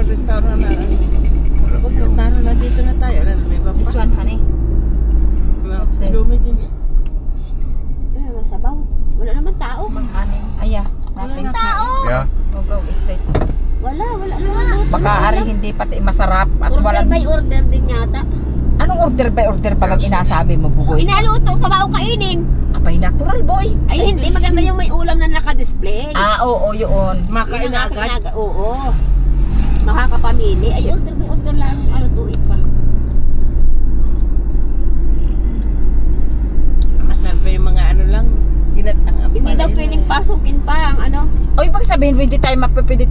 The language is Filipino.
restaurant na. Pag natano na dito na tayo. Ano, may baba. This one, honey. What's this? Dumi din eh. Ano naman sabaw? Wala naman tao. Mang-aning. Aya, natin. Tao! Yeah. Go straight. Wala naman luto. Baka ari hindi pati masarap at Order walang... by order din yata. Anong order by order pag ang inasabi mo, buboy? Inaluto, pabaw kainin. Abay, natural, boy. Ay, hindi maganda yung may ulam na naka-display. Oo, yun. Makain na agad. Oo. Makakapamili. Ay, order by order lang. Ano tuit pa. Masarap pa yung mga ano lang. Ginat ang Hindi daw pwedeng pasukin pa ang ano. O, ibig sabihin, hindi tayo mapapwede